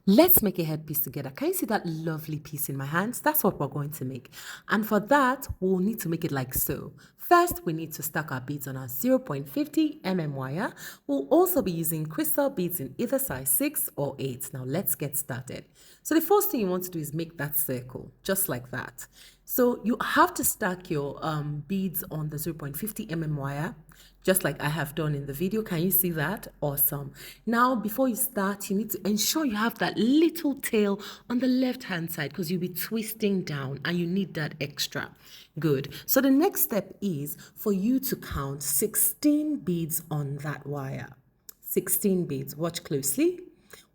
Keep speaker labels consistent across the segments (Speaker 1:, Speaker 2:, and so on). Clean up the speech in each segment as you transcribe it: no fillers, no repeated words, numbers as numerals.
Speaker 1: Let's make a headpiece together. Can you see that lovely piece in my hands? That's what we're going to make. And for that, we'll need to make it like so. First, we need to stack our beads on our 0.50 mm wire. We'll also be using crystal beads in either size 6 or 8. Now let's get started. So the first thing you want to do is make that circle, just like that. So you have to stack your beads on the 0.50 mm wire, just like I have done in the video. Can you see that? Awesome. Now, before you start, you need to ensure you have that little tail on the left hand side because you'll be twisting down and you need that extra. Good. So the next step is for you to count 16 beads on that wire. 16 beads. Watch closely.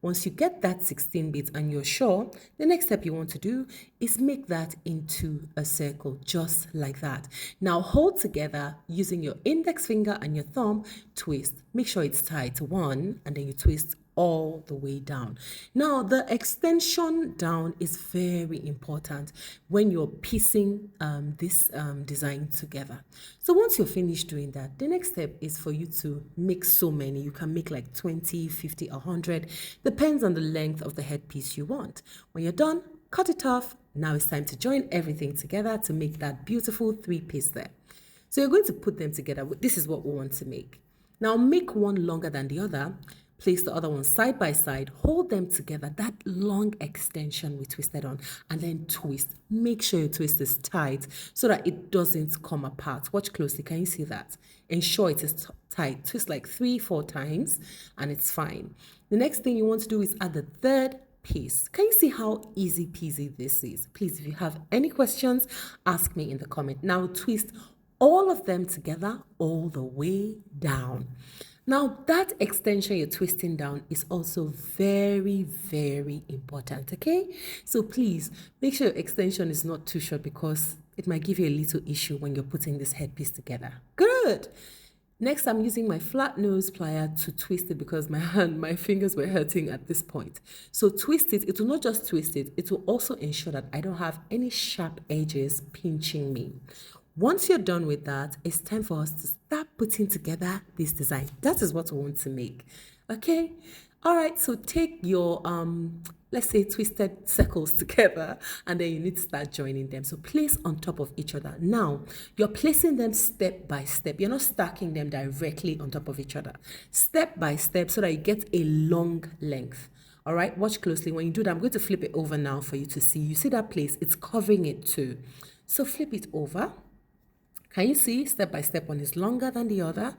Speaker 1: Once you get that 16 beads and you're sure, the next step you want to do is make that into a circle, just like that. Now hold together using your index finger and your thumb, twist. Make sure it's tied to one and then you twist all the way down. Now the extension down is very important when you're piecing this design together. So once you're finished doing that, the next step is for you to make so many. You can make like 20, 50, 100, depends on the length of the headpiece you want. When you're done, cut it off. Now it's time to join everything together to make that beautiful 3-piece there. So you're going to put them together. This is what we want to make. Now make one longer than the other. Place the other one side by side, hold them together, that long extension we twisted on, and then twist. Make sure your twist is tight so that it doesn't come apart. Watch closely, can you see that? Ensure it is tight. Twist like 3-4 times and it's fine. The next thing you want to do is add the third piece. Can you see how easy peasy this is? Please, if you have any questions, ask me in the comment. Now twist all of them together all the way down. Now that extension you're twisting down is also very, very important, okay? So please make sure your extension is not too short because it might give you a little issue when you're putting this headpiece together. Good. Next, I'm using my flat nose plier to twist it because my fingers were hurting at this point. So twist it. It will not just twist it. It will also ensure that I don't have any sharp edges pinching me. Once you're done with that, it's time for us to start putting together this design. That is what we want to make. Okay? All right, so take your, let's say, twisted circles together, and then you need to start joining them. So place on top of each other. Now, you're placing them step by step. You're not stacking them directly on top of each other. Step by step so that you get a long length. All right, watch closely. When you do that, I'm going to flip it over now for you to see. You see that place? It's covering it too. So flip it over. Can you see step by step one is longer than the other?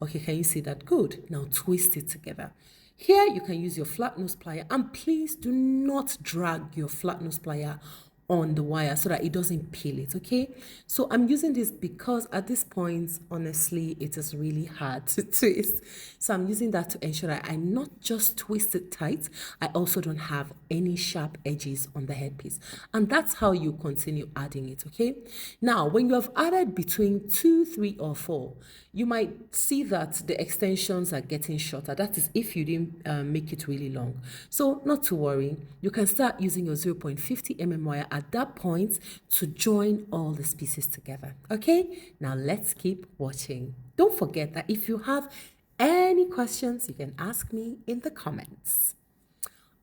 Speaker 1: Okay, can you see that? Good. Now twist it together. Here you can use your flat nose plier and please do not drag your flat nose plier on the wire so that it doesn't peel it, okay? So I'm using this because at this point, honestly, it is really hard to twist. So I'm using that to ensure that I not just twist it tight, I also don't have any sharp edges on the headpiece. And that's how you continue adding it, okay? Now, when you have added between 2, 3, or 4, you might see that the extensions are getting shorter. That is if you didn't make it really long. So not to worry, you can start using your 0.50 mm wire at that point to join all these pieces together. Okay, now let's keep watching. Don't forget that if you have any questions, you can ask me in the comments.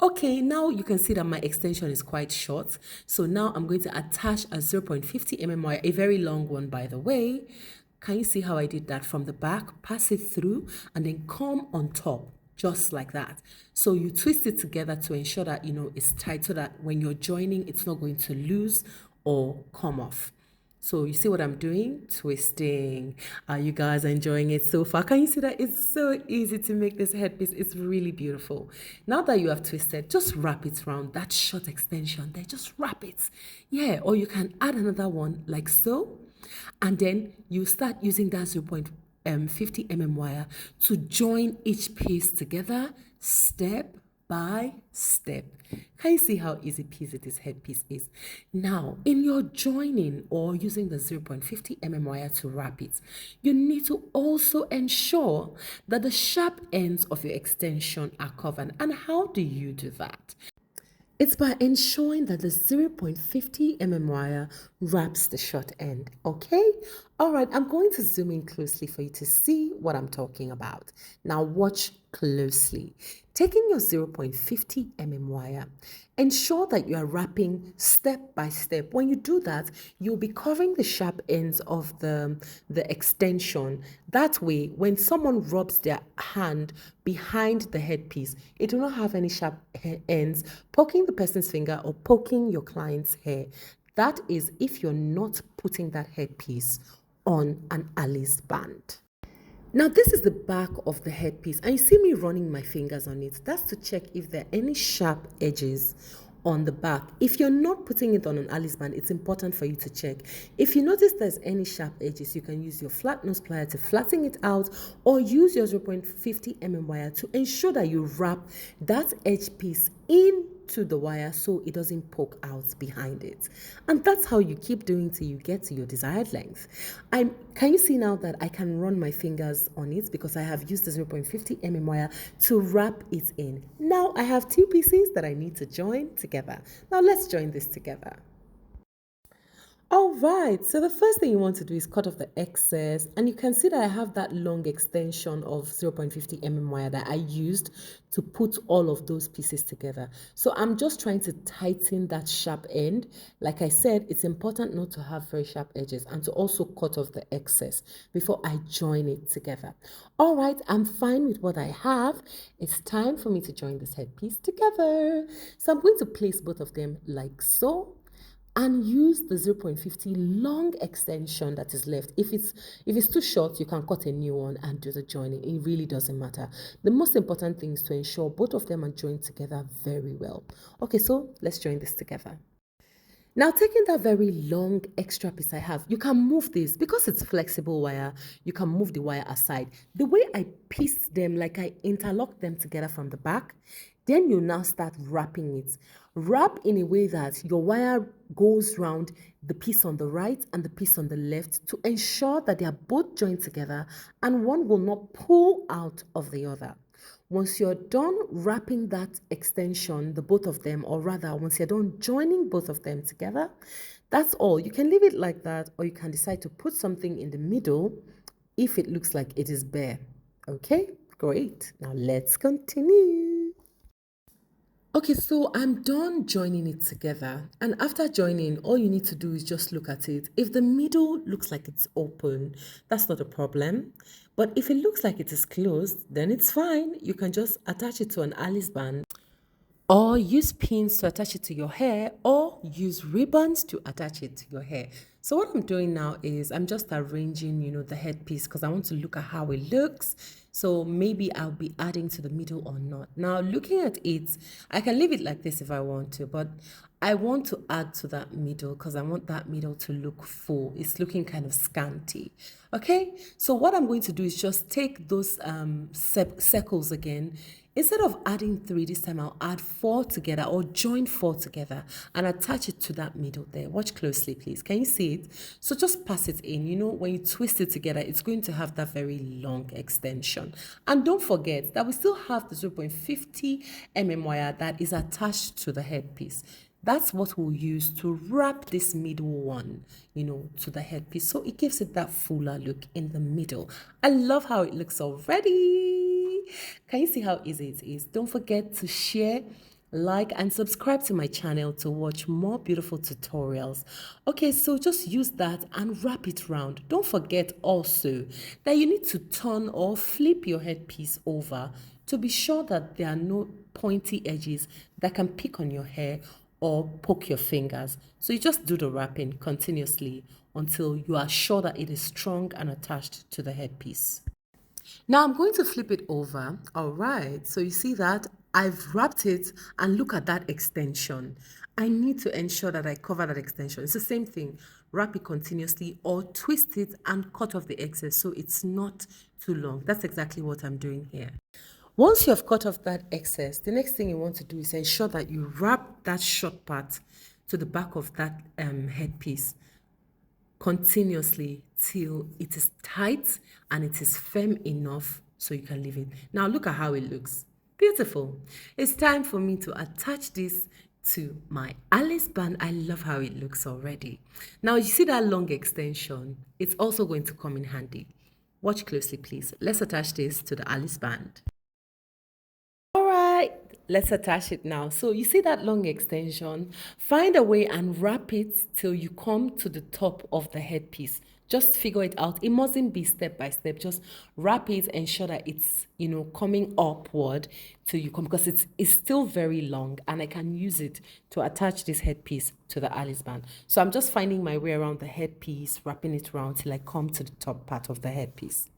Speaker 1: Okay, now you can see that my extension is quite short. So now I'm going to attach a 0.50 mm wire, a very long one by the way. Can you see how I did that from the back? Pass it through and then come on top. Just like that. So you twist it together to ensure that, you know, it's tight so that when you're joining, it's not going to loose or come off. So you see what I'm doing? Twisting. Are you guys enjoying it so far? Can you see that it's so easy to make this headpiece? It's really beautiful. Now that you have twisted, just wrap it around that short extension there. Just wrap it. Yeah, or you can add another one like so. And then you start using that 0.50 mm wire to join each piece together step by step. Can you see how easy peasy this headpiece is? Now, in your joining or using the 0.50 mm wire to wrap it, you need to also ensure that the sharp ends of your extension are covered. And how do you do that? It's by ensuring that the 0.50 mm wire wraps the short end, okay? All right, I'm going to zoom in closely for you to see what I'm talking about. Now watch closely. Taking your 0.50 mm wire. Ensure that you are wrapping step by step. When you do that, you'll be covering the sharp ends of the extension. That way, when someone rubs their hand behind the headpiece, it will not have any sharp ends poking the person's finger or poking your client's hair. That is if you're not putting that headpiece on an Alice band. Now, this is the back of the headpiece, and you see me running my fingers on it. That's to check if there are any sharp edges on the back. If you're not putting it on an Alice band, it's important for you to check. If you notice there's any sharp edges, you can use your flat nose plier to flatten it out, or use your 0.50 mm wire to ensure that you wrap that edge piece into the wire so it doesn't poke out behind it. And that's how you keep doing till you get to your desired length. Can you see now that I can run my fingers on it because I have used the 0.50 mm wire to wrap it in. Now I have two pieces that I need to join together. Now let's join this together. All right, so the first thing you want to do is cut off the excess, and you can see that I have that long extension of 0.50 mm wire that I used to put all of those pieces together. So I'm just trying to tighten that sharp end. Like I said, it's important not to have very sharp edges and to also cut off the excess before I join it together. All right, I'm fine with what I have. It's time for me to join this headpiece together. So I'm going to place both of them like so, and use the 0.50 long extension that is left. If it's too short, you can cut a new one and do the joining. It really doesn't matter. The most important thing is to ensure both of them are joined together very well. Okay, so let's join this together. Now, taking that very long extra piece I have, you can move this because it's flexible wire. You can move the wire aside. The way I pieced them, like I interlocked them together from the back, then you now start wrapping it. Wrap in a way that your wire goes round the piece on the right and the piece on the left to ensure that they are both joined together and one will not pull out of the other. Once you're done wrapping that extension, the both of them, or rather, once you're done joining both of them together, that's all. You can leave it like that, or you can decide to put something in the middle if it looks like it is bare. Okay, great. Now let's continue. Okay, so I'm done joining it together, and after joining, all you need to do is just look at it. If the middle looks like it's open, that's not a problem. But if it looks like it is closed, then it's fine. You can just attach it to an Alice band, or use pins to attach it to your hair, or use ribbons to attach it to your hair. So what I'm doing now is I'm just arranging, the headpiece because I want to look at how it looks. So maybe I'll be adding to the middle or not. Now looking at it, I can leave it like this if I want to, but I want to add to that middle because I want that middle to look full. It's looking kind of scanty. Okay, so what I'm going to do is just take those circles again. Instead of adding 3 this time, I'll add 4 together or join 4 together and attach it to that middle there. Watch closely, please. Can you see it? So just pass it in. When you twist it together, it's going to have that very long extension. And don't forget that we still have the 0.50 mm wire that is attached to the headpiece. That's what we'll use to wrap this middle one, to the headpiece. So it gives it that fuller look in the middle. I love how it looks already. Can you see how easy it is? Don't forget to share, like, and subscribe to my channel to watch more beautiful tutorials. Okay, so just use that and wrap it round. Don't forget also that you need to turn or flip your headpiece over to be sure that there are no pointy edges that can pick on your hair or poke your fingers. So you just do the wrapping continuously until you are sure that it is strong and attached to the headpiece. Now I'm going to flip it over. All right, so you see that I've wrapped it, and look at that extension. I need to ensure that I cover that extension. It's the same thing. Wrap it continuously or twist it and cut off the excess so it's not too long. That's exactly what I'm doing here. Once you have cut off that excess, the next thing you want to do is ensure that you wrap that short part to the back of that headpiece continuously till it is tight and it is firm enough so you can leave it. Now look at how it looks. Beautiful. It's time for me to attach this to my Alice band. I love how it looks already. Now you see that long extension. It's also going to come in handy. Watch closely, please. Let's attach this to the Alice band. let's attach it now. So you see that long extension? Find a way and wrap it till you come to the top of the headpiece. Just figure it out. It mustn't be step by step. Just wrap it, ensure that it's, coming upward till you come, because it's still very long and I can use it to attach this headpiece to the Alice band. So I'm just finding my way around the headpiece, wrapping it around till I come to the top part of the headpiece.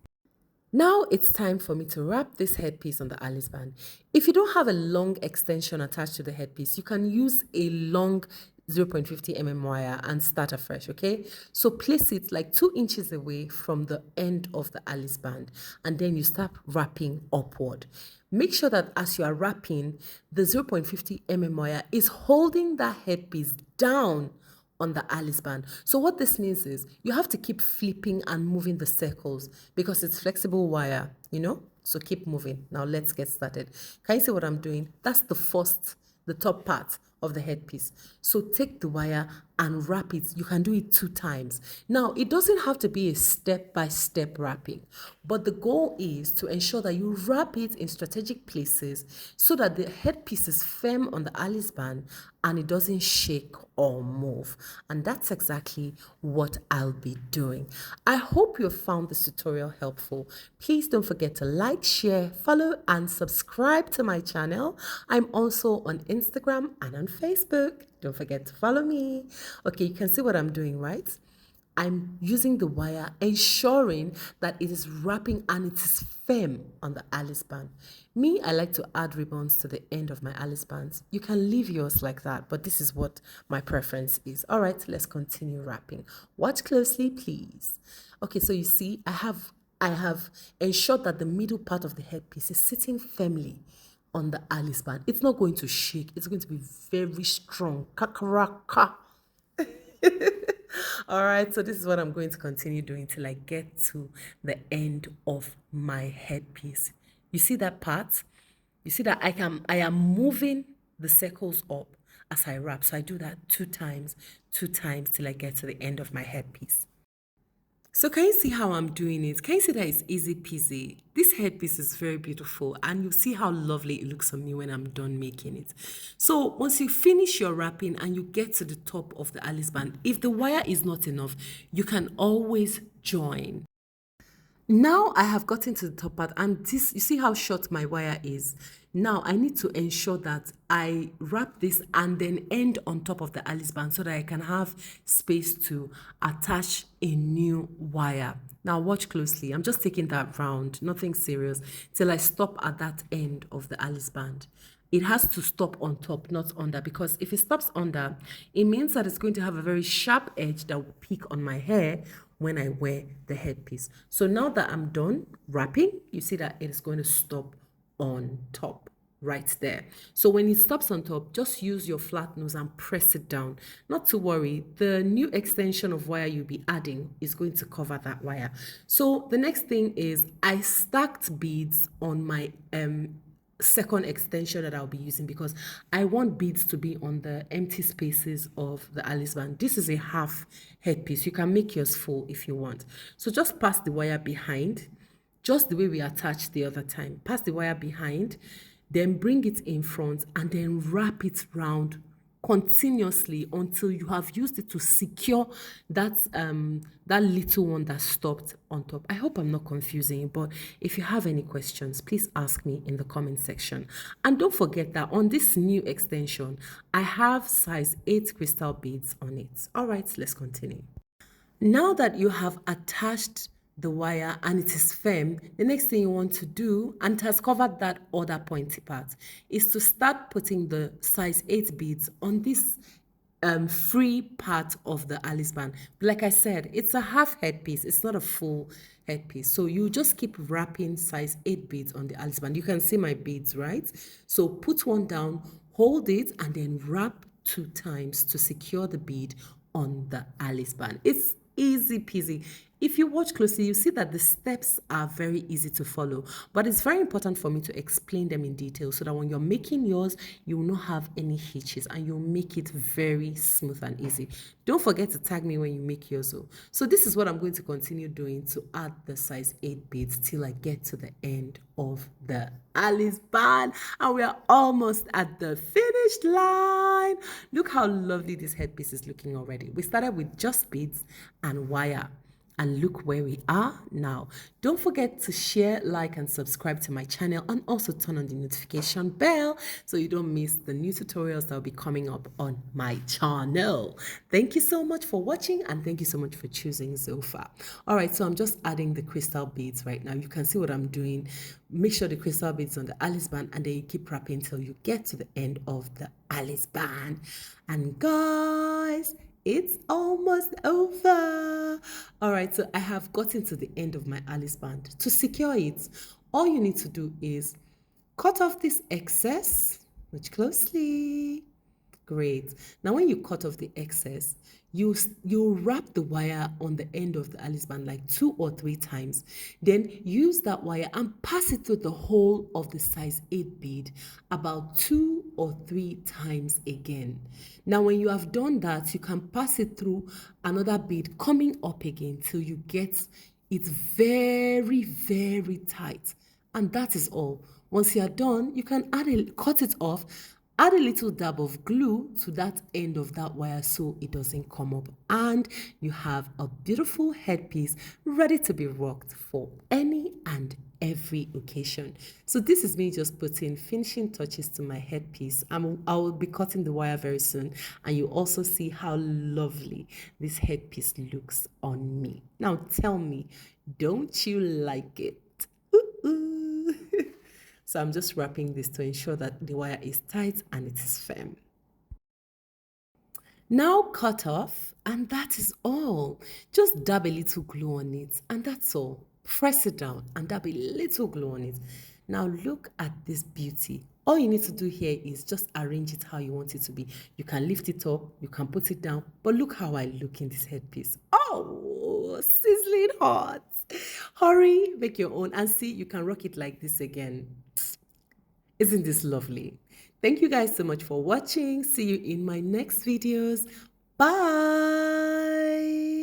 Speaker 1: Now it's time for me to wrap this headpiece on the Alice band. If you don't have a long extension attached to the headpiece, you can use a long 0.50 mm wire and start afresh, okay? So place it like 2 inches away from the end of the Alice band, and then you start wrapping upward. Make sure that as you are wrapping, the 0.50 mm wire is holding that headpiece down on the Alice band. So what this means is you have to keep flipping and moving the circles because it's flexible wire, So keep moving. Now let's get started. Can you see what I'm doing? That's the top part of the headpiece. So take the wire and wrap it. You can do it 2 times. Now, it doesn't have to be a step-by-step wrapping, but the goal is to ensure that you wrap it in strategic places so that the headpiece is firm on the Alice band and it doesn't shake or move. And that's exactly what I'll be doing. I hope you found this tutorial helpful. Please don't forget to like, share, follow, and subscribe to my channel. I'm also on Instagram and on Facebook. Don't forget to follow me. Okay, you can see what I'm doing, right? I'm using the wire, ensuring that it is wrapping and it is firm on the Alice band. Me, I like to add ribbons to the end of my Alice bands. You can leave yours like that, but this is what my preference is. All right, let's continue wrapping. Watch closely, please. Okay, so you see, I have ensured that the middle part of the headpiece is sitting firmly on the Alice band. It's not going to shake. It's going to be very strong. Kakaraka. All right, so this is what I'm going to continue doing till I get to the end of my headpiece. You see that part? You see that I am moving the circles up as I wrap. So I do that 2 times till I get to the end of my headpiece. So can you see how I'm doing it? Can you see that it's easy peasy? This headpiece is very beautiful and you'll see how lovely it looks on me when I'm done making it. So once you finish your wrapping and you get to the top of the Alice band, if the wire is not enough, you can always join. Now I have gotten to the top part and you see how short my wire is. Now I need to ensure that I wrap this and then end on top of the Alice band so that I can have space to attach a new wire. Now watch closely. I'm just taking that round, nothing serious, till I stop at that end of the Alice band. It has to stop on top, not under, because if it stops under, it means that it's going to have a very sharp edge that will peak on my hair when I wear the headpiece. So now that I'm done wrapping, you see that it is going to stop on top right there. So when it stops on top, just use your flat nose and press it down. Not to worry, the new extension of wire you'll be adding is going to cover that wire. So the next thing is I stacked beads on my second extension that I'll be using because I want beads to be on the empty spaces of the Alice band. This is a half headpiece. You can make yours full if you want. So just pass the wire behind, just the way we attached the other time. Pass the wire behind, then bring it in front and then wrap it round continuously until you have used it to secure that little one that stopped on top. I hope I'm not confusing you, but if you have any questions, please ask me in the comment section. And don't forget that on this new extension, I have size 8 crystal beads on it. All right, let's continue. Now that you have attached the wire and it is firm, the next thing you want to do, and it has covered that other pointy part, is to start putting the size 8 beads on this free part of the Alice band. Like I said, it's a half headpiece, it's not a full headpiece. So you just keep wrapping size 8 beads on the Alice band. You can see my beads, right? So put one down, hold it, and then wrap 2 times to secure the bead on the Alice band. It's easy peasy. If you watch closely, you see that the steps are very easy to follow, but it's very important for me to explain them in detail so that when you're making yours, you will not have any hitches and you'll make it very smooth and easy. Don't forget to tag me when you make yours though. So this is what I'm going to continue doing to add the size 8 beads till I get to the end of the Alice band, and we are almost at the finish line. Look how lovely this headpiece is looking already. We started with just beads and wire. And look where we are now. Don't forget to share, like, and subscribe to my channel, and also turn on the notification bell so you don't miss the new tutorials that will be coming up on my channel. Thank you so much for watching, and thank you so much for choosing Zofa. All right, so I'm just adding the crystal beads right now. You can see what I'm doing. Make sure the crystal beads on the Alice band, and then you keep wrapping till you get to the end of the Alice band. And guys, it's almost over. All right, so I have gotten to the end of my Alice band. To secure it, all you need to do is cut off this excess. Watch closely. Great. Now, when you cut off the excess, you wrap the wire on the end of the Alice band like 2 or 3 times. Then use that wire and pass it through the whole of the size 8 bead about 2 or 3 times again. Now, when you have done that, you can pass it through another bead coming up again till you get it very, very tight. And that is all. Once you are done, you can cut it off. Add a little dab of glue to that end of that wire so it doesn't come up, and you have a beautiful headpiece ready to be rocked for any and every occasion. So this is me just putting finishing touches to my headpiece. I will be cutting the wire very soon, and you also see how lovely this headpiece looks on me. Now tell me, don't you like it? Ooh. So I'm just wrapping this to ensure that the wire is tight and it is firm. Now cut off, and that is all. Just dab a little glue on it, and that's all. Press it down and dab a little glue on it. Now look at this beauty. All you need to do here is just arrange it how you want it to be. You can lift it up, you can put it down, but look how I look in this headpiece. Oh, sizzling hot. Hurry, make your own, and see, you can rock it like this again. Isn't this lovely? Thank you guys so much for watching. See you in my next videos. Bye.